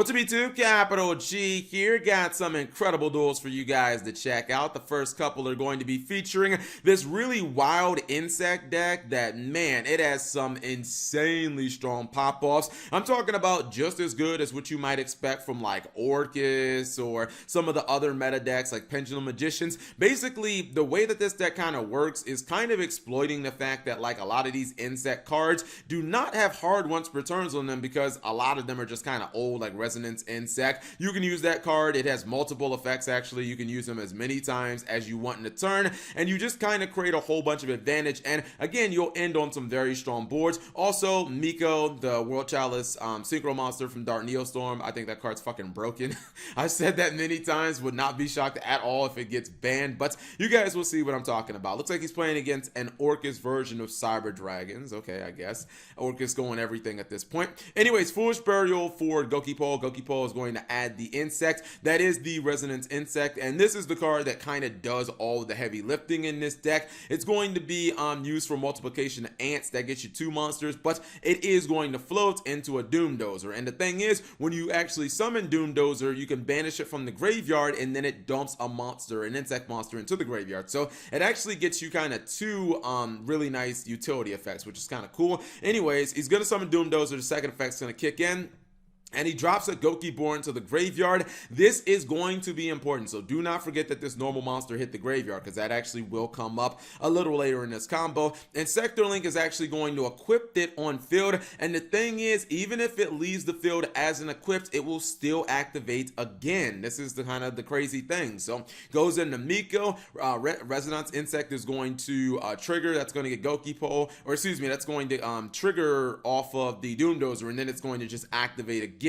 What's up YouTube? Capital G here. Got some incredible duels for you guys to check out. The first couple are going to be featuring this really wild insect deck that, man, it has some insanely strong pop-offs. I'm talking about just as good as what you might expect from like Orcus or some of the other meta decks like Pendulum Magicians. Basically, the way that this deck kind of works is kind of exploiting the fact that like a lot of these insect cards do not have hard once returns on them because a lot of them are just kind of old, like Resonance Insect. You can use that card. It has multiple effects actually. You can use them as many times as you want in a turn, and you just kind of create a whole bunch of advantage. And again, you'll end on some very strong boards. Also, Miko, the World Chalice Synchro Monster from Dark Neostorm. I think that card's fucking broken. I've said that many times. Would not be shocked at all if it gets banned, but you guys will see what I'm talking about. Looks like he's playing against an Orcus version of Cyber Dragons. Okay, I guess. Orcus going everything at this point. Anyways, Foolish Burial for Gokipole. Gokipole is going to add the insect. That is the Resonance Insect, and this is the card that kind of does all the heavy lifting in this deck. It's going to be used for multiplication of ants that gets you 2 monsters, but it is going to float into a Doom Dozer. And the thing is, when you actually summon Doom Dozer, you can banish it from the graveyard, and then it dumps a monster, an insect monster, into the graveyard. So it actually gets you kind of 2 really nice utility effects, which is kind of cool. Anyways, he's going to summon Doom Dozer. The second effect's going to kick in, and he drops a Gokiborn to the graveyard. This is going to be important, so do not forget that this normal monster hit the graveyard, because that actually will come up a little later in this combo. And Sector Link is actually going to equip it on field, and the thing is, even if it leaves the field as an equipped, it will still activate again. This is the kind of the crazy thing. So goes into Miko. Resonance Insect is going to trigger. That's going to get Gokipole, or excuse me, that's going to trigger off of the Doom Dozer, and then it's going to just activate again.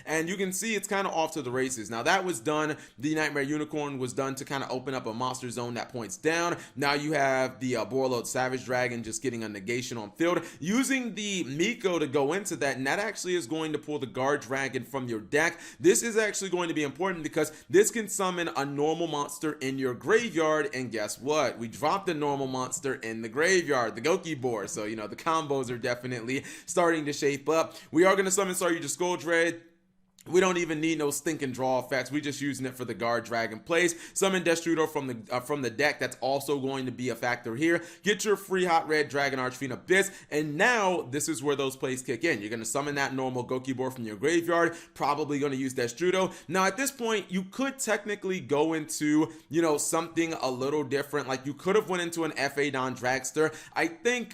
And you can see it's kind of off to the races. Now that was done, the Nightmare Unicorn was done to kind of open up a monster zone that points down. Now you have the Borreload Savage Dragon just getting a negation on field, using the Miko to go into that, and that actually is going to pull the Guard Dragon from your deck. This is actually going to be important because this can summon a normal monster in your graveyard, and guess what? We dropped the normal monster in the graveyard, the Gokibor. So, you know, the combos are definitely starting to shape up. We are going to summon Saryuja Skull. We don't even need no stinking draw effects. We just using it for the Guard Dragon plays. Summon Destrudo from the deck. That's also going to be a factor here. Get your free Hot Red Dragon Archfiend Abyss, and now this is where those plays kick in. You're going to summon that normal Gokibor from your graveyard. Probably going to use Destrudo. Now at this point, you could technically go into, you know, something a little different. Like you could have went into an FA Don Dragster. I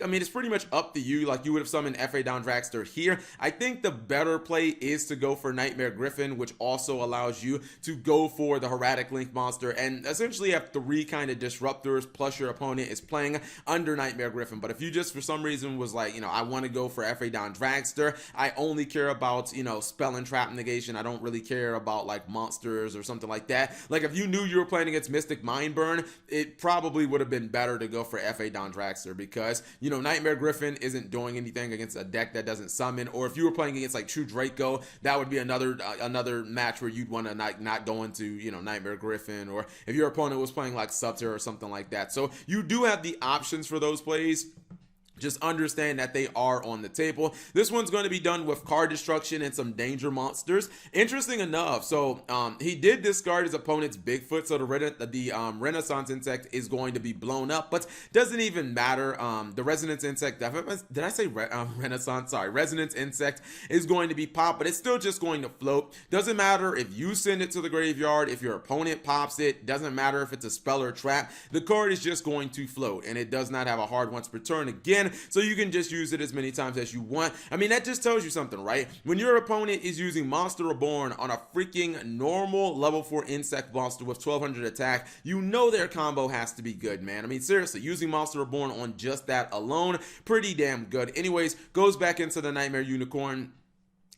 mean, it's pretty much up to you. Like you would have summoned FA Don Dragster here. I think the better play is to go for Nightmare Griffin, which also allows you to go for the Heraldic Link monster and essentially have 3 kind of disruptors, plus your opponent is playing under Nightmare Griffin. But if you just for some reason was like, you know, I want to go for FA Don Dragster, I only care about, you know, spell and trap negation, I don't really care about like monsters or something like that. Like if you knew you were playing against Mystic Mindburn, it probably would have been better to go for FA Don Dragster, because, you know, Nightmare Griffin isn't doing anything against a deck that doesn't summon. Or if you were playing against like True Draco, that would be another match where you'd want to not go into, you know, Nightmare Griffin, or if your opponent was playing like Subterror or something like that. So you do have the options for those plays. Just understand that they are on the table. This one's going to be done with card destruction and some danger monsters. Interesting enough, so he did discard his opponent's Bigfoot, so the Renaissance Insect is going to be blown up, but doesn't even matter. The Resonance Insect, did I say Renaissance? Sorry, Resonance Insect is going to be popped, but it's still just going to float. Doesn't matter if you send it to the graveyard, if your opponent pops it, doesn't matter if it's a spell or trap, the card is just going to float, and it does not have a hard once per turn again. So you can just use it as many times as you want. I mean, that just tells you something, right? When your opponent is using Monster Reborn on a freaking normal level 4 insect monster with 1200 attack, you know their combo has to be good, man. I mean, seriously, using Monster Reborn on just that alone, pretty damn good. Anyways, goes back into the Nightmare Unicorn.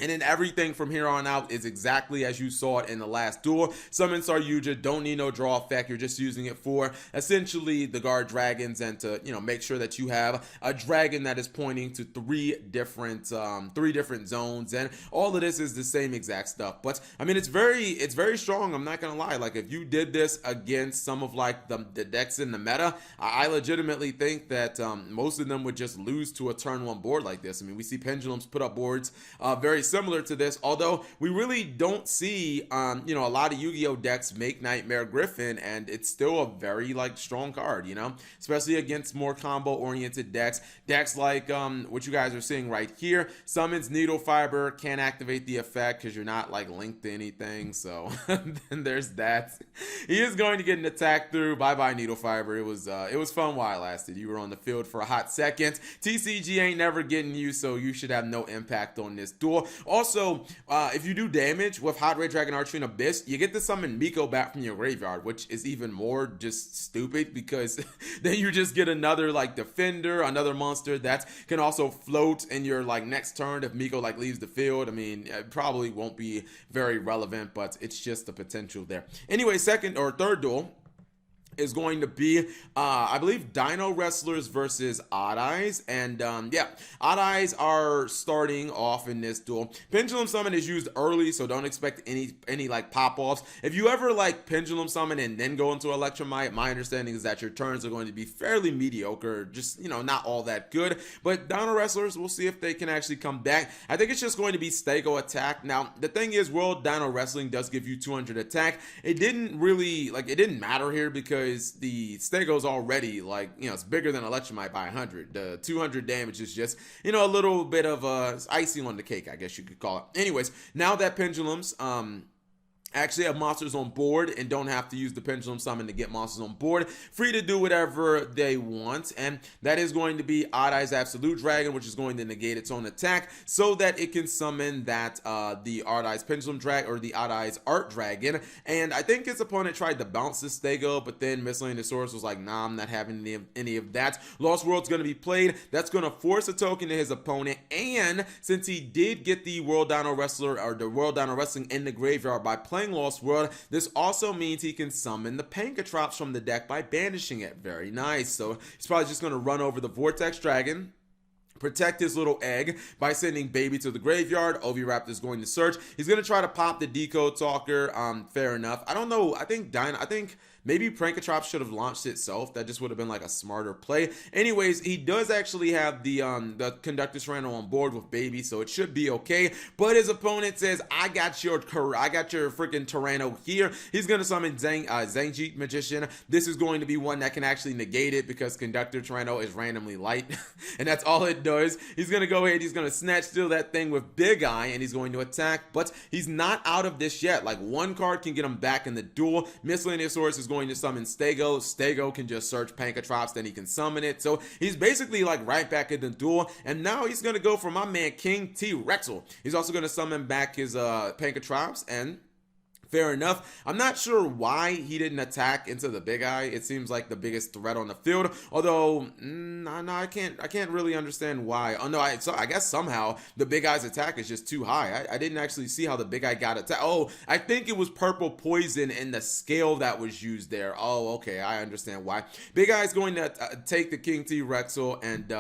And then everything from here on out is exactly as you saw it in the last duel. Summon Saryuja, don't need no draw effect. You're just using it for essentially the Guard Dragons, and to, you know, make sure that you have a dragon that is pointing to 3 different zones. And all of this is the same exact stuff. But I mean, it's very strong. I'm not gonna lie. Like if you did this against some of like the decks in the meta, I legitimately think that most of them would just lose to a turn 1 board like this. I mean, we see Pendulums put up boards very similar to this, although we really don't see, you know, a lot of Yu-Gi-Oh decks make Nightmare Griffin, and it's still a very like strong card, you know, especially against more combo oriented decks like what you guys are seeing right here. Summons Needle Fiber, can't activate the effect because you're not like linked to anything, so then there's that. He is going to get an attack through. Bye bye Needle Fiber. It was fun while it lasted. You were on the field for a hot second. TCG ain't never getting you, so you should have no impact on this duel. Also, if you do damage with Hot Red Dragon Archery and Abyss, you get to summon Miko back from your graveyard, which is even more just stupid because then you just get another like defender, another monster that can also float in your like next turn if Miko like leaves the field. I mean, it probably won't be very relevant, but it's just the potential there. Anyway, second or third duel is going to be, I believe, Dino Wrestlers versus Odd Eyes. And yeah, Odd Eyes are starting off in this duel. Pendulum Summon is used early, so don't expect any like pop-offs. If you ever like Pendulum Summon and then go into Electromite, my understanding is that your turns are going to be fairly mediocre, just, you know, not all that good. But Dino Wrestlers, we'll see if they can actually come back. I think it's just going to be Stego attack. Now, the thing is, World Dino Wrestling does give you 200 attack. It didn't really, like, it didn't matter here because the Stego's already like, you know, it's bigger than Electromite by 100. The 200 damage is just, you know, a little bit of icing on the cake, I guess you could call it. Anyways, now that Pendulums actually have monsters on board and don't have to use the Pendulum Summon to get monsters on board, free to do whatever they want, and that is going to be Odd Eyes Absolute Dragon, which is going to negate its own attack so that it can summon that the Odd Eyes Pendulum Dragon or the Odd Eyes Art Dragon. And I think his opponent tried to bounce this Stego, but then Miscellaneous Source was like, nah, I'm not having any of that. Lost World's going to be played. That's going to force a token to his opponent, and since he did get the World Dino Wrestler or the World Dino Wrestling in the graveyard by playing Lost World, this also means he can summon the Pankatrops from the deck by banishing it. Very nice. So he's probably just going to run over the Vortex Dragon, protect his little egg by sending Baby to the graveyard. Oviraptor is going to search. He's going to try to pop the Decode Talker. Fair enough. I don't know. I think maybe Prankatrops should have launched itself. That just would have been like a smarter play. Anyways, he does actually have the Conductor Tyranno on board with Baby, so it should be okay. But his opponent says, I got your freaking Tyranno here. He's gonna summon Zangjit Magician. This is going to be one that can actually negate it because Conductor Tyranno is randomly light, and that's all it does. He's gonna go ahead, he's gonna snatch steal that thing with Big Eye, and he's going to attack, but he's not out of this yet. Like, one card can get him back in the duel. Miscellaneous Source is going to summon Stego. Stego can just search Pankatrops, then he can summon it. So he's basically like right back in the duel. And now he's going to go for my man King T Rexel. He's also going to summon back his Pankatrops, and fair enough. I'm not sure why he didn't attack into the Big Eye. It seems like the biggest threat on the field. Although, no, I can't really understand why. Oh no, I guess somehow the Big Eye's attack is just too high. I didn't actually see how the Big Eye got attacked. Oh, I think it was purple poison in the scale that was used there. Oh, okay, I understand why. Big Eye's going to take the King T Rexel, and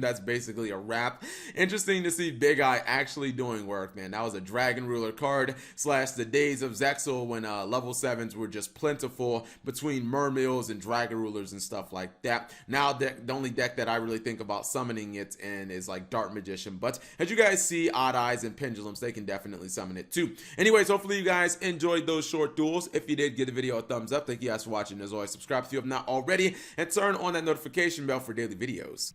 that's basically a wrap. Interesting to see Big Eye actually doing work, man. That was a Dragon Ruler card / the days of Zexal when level 7s were just plentiful between Mermills and Dragon Rulers and stuff like that. Now the only deck that I really think about summoning it in is like Dark Magician, but as you guys see, Odd Eyes and Pendulums, they can definitely summon it too. Anyways, hopefully you guys enjoyed those short duels. If you did, give the video a thumbs up. Thank you guys for watching. As always, subscribe if you have not already, and turn on that notification bell for daily videos.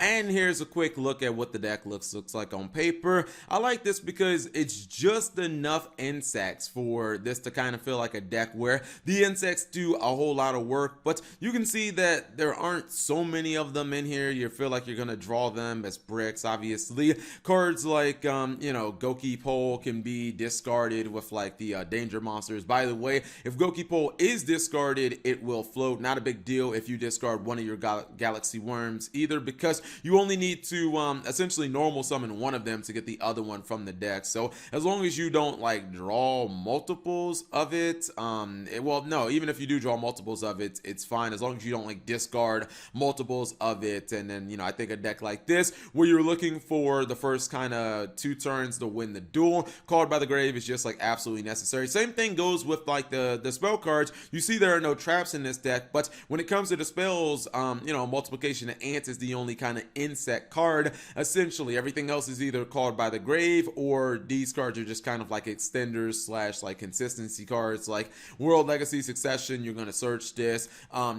And here's a quick look at what the deck looks like on paper. I like this because it's just enough insects for this to kind of feel like a deck where the insects do a whole lot of work, but you can see that there aren't so many of them in here. You feel like you're gonna draw them as bricks, obviously. Cards like, you know, Goki Pole can be discarded with like the danger monsters. By the way, if Goki Pole is discarded, it will float. Not a big deal if you discard one of your Galaxy Worms either, because you only need to essentially normal summon one of them to get the other one from the deck. So as long as you don't like draw multiples of it, well, no, even if you do draw multiples of it, it's fine as long as you don't like discard multiples of it. And then, you know, I think a deck like this where you're looking for the first kind of 2 turns to win the duel, Called by the Grave is just like absolutely necessary. Same thing goes with like the spell cards. You see there are no traps in this deck, but when it comes to the spells, you know, Multiplication of Ants is the only kind one insect card. Essentially, everything else is either called by the grave, or these cards are just kind of like extenders slash like consistency cards, like World Legacy Succession. You're going to search this.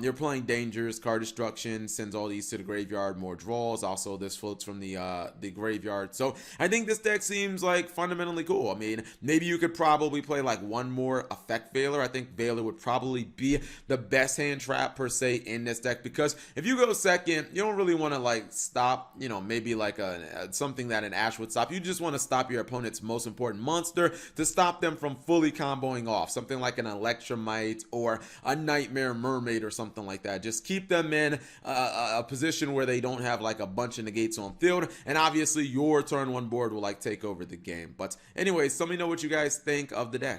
You're playing Dangers, Card Destruction, sends all these to the graveyard, more draws. Also, this floats from the graveyard. So I think this deck seems like fundamentally cool. I mean, maybe you could probably play like one more Effect Veiler. I think Veiler would probably be the best hand trap per se in this deck, because if you go second, you don't really want to like stop, you know, maybe like something that an Ash would stop. You just want to stop your opponent's most important monster to stop them from fully comboing off. Something like an Electromite or a Nightmare Mermaid or something like that. Just keep them in a position where they don't have like a bunch of negates on field, and obviously your turn one board will like take over the game. But anyways, let me know what you guys think of the deck.